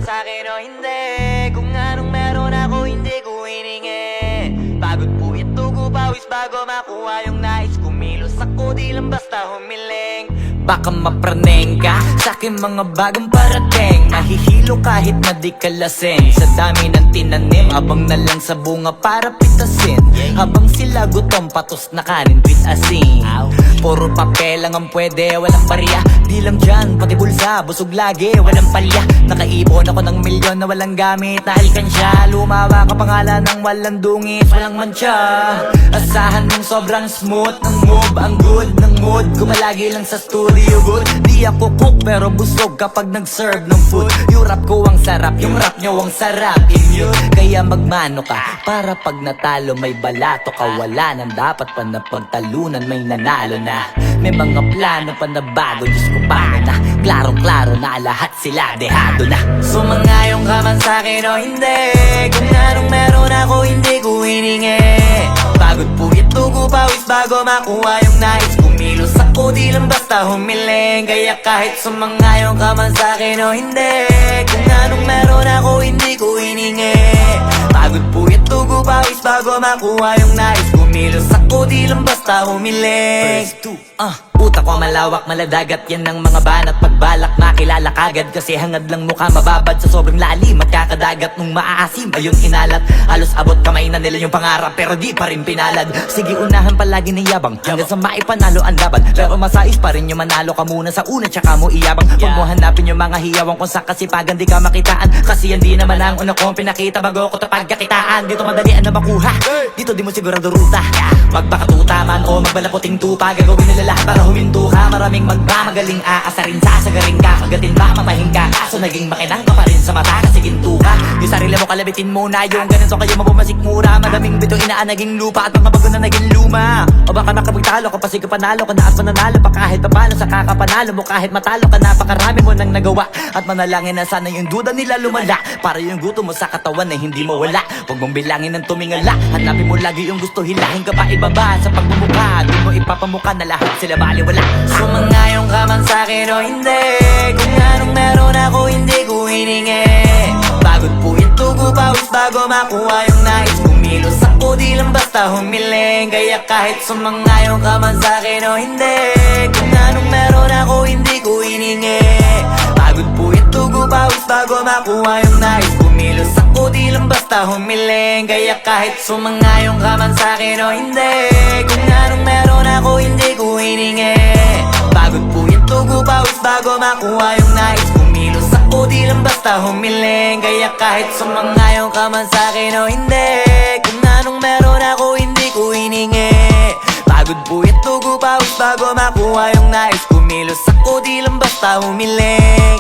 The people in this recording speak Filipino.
sa'kin o hindi. Kung anong meron ako hindi ko hiningi. Pagod po ito pawis bago makuha yung nais. Kumilos ako di lang basta humiling. Baka mapraneng ka sa'kin mga bagong parating. Mahihilo kahit na di ka lasing. Sa dami ng tinanim, abang na lang sa bunga para pitasin. Habang sila gutom, patos na kanin with asin. Puro papel lang ang pwede, walang barya. Di lang dyan, pati bulsa, busog lagi, walang palya. Nakaipon ako ng milyon na walang gamit na alkansya. Lumawa ka pangalan ng walang dungis, walang mancha. Asahan mong sobrang smooth ng move, ang good ng mood. Gumalagi lang sa studio good. Di ako cook pero busog kapag nag-serve ng food. Yung rap ko ang sarap, yung rap nyo ang sarap. Immune, kaya magmano ka para pag natalo may balato ka. Wala nang dapat pa na pagtalunan, may nanalo na. May mga plano pa na bago, Diyos ko paano na. Klarong-klaro na lahat sila dehado na. Sumangayong ka man sa'kin o hindi. Kung anong meron ako hindi ko hiningi. Pagod po ito pawis bago makuha yung nais. Kumilos ako di lang basta humiling. Kaya kahit sumangayong ka man sa'kin o hindi. Kung anong meron ako hindi ko hiningi. Pagod po ito pawis bago makuha yung nais. Kumilos ako di lang basta humiling. Utak ko malawak, maladagat yan ng mga banat. Pagbalak makilala kagad kasi hangad lang mukha mababad sa sobrang lalim. Magkakadagat nung maaasim ayun inalat. Halos abot kamay na nila yung pangarap pero di pa rin pinalad. Sige unahan palagi ng yabang hanggang sa maipanalo ang laban. Pero masais pa rin yung manalo ka muna sa una tsaka mo iyabang. Huwag mo hanapin yung mga hiyawang kung sa kasipagan di ka makitaan. Kasi yan di naman ang una kong pinakita bago ko tapagkakitaan. Dito madalian na makuha, dito di mo sigurado ruta. Magbakatuta man o magbalaputing tupa, gagawin nila lahat para huminto ka. Maraming magmamagaling aasarin, sasagaring ka. Kagatin ba mamahing ka, kaso naging makinang ka pa rin sa mata kasi ginto ka. Yung sarili mo kalabitin muna, yung ganito kayo mabumasik mura. Madaming bito inaan naging lupa at mga bago na naging luma. O baka nakapagtalo ka pa sige panalo ka na at mananalo pa kahit papalo sa kakapanalo mo. Kahit matalo ka napakarami mo nang nagawa at manalangin na sana yung duda nila lumala. Para yung gutom mo sa katawan na hindi mawala. Huwag mong bilangin ng tumingala, hanapin mo lagi yung gusto, hilahin ka pa ibaba sa pagmumukha. Di mo ipapamuka na lahat sila baliwala. Sumangayong ka man sa'kin o hindi. Kung anong meron ako hindi ko hiningi. Pagod po ito pawis bago makuha yung nais. Kumilos ako di lang basta humiling. Kaya kahit sumangayong ka man sa'kin o hindi. Kung anong meron ako hindi ko hiningi. Pagod po ito pawis bago makuha yung nais. Kumilos ako di lang basta humiling. Kaya kahit sumangayong ka man sa'kin o hindi. Kung anong meron ako hindi ko hiningi. Pagod po ito pawis bago makuha yung nais. Kumilos ako di lang basta humiling. Kaya kahit sumangayong ka man sa'kin o hindi. Kung anong meron ako hindi ko hiningi. Pagod po ito pawis bago makuha yung nais. Kumilos ako di lang basta humiling.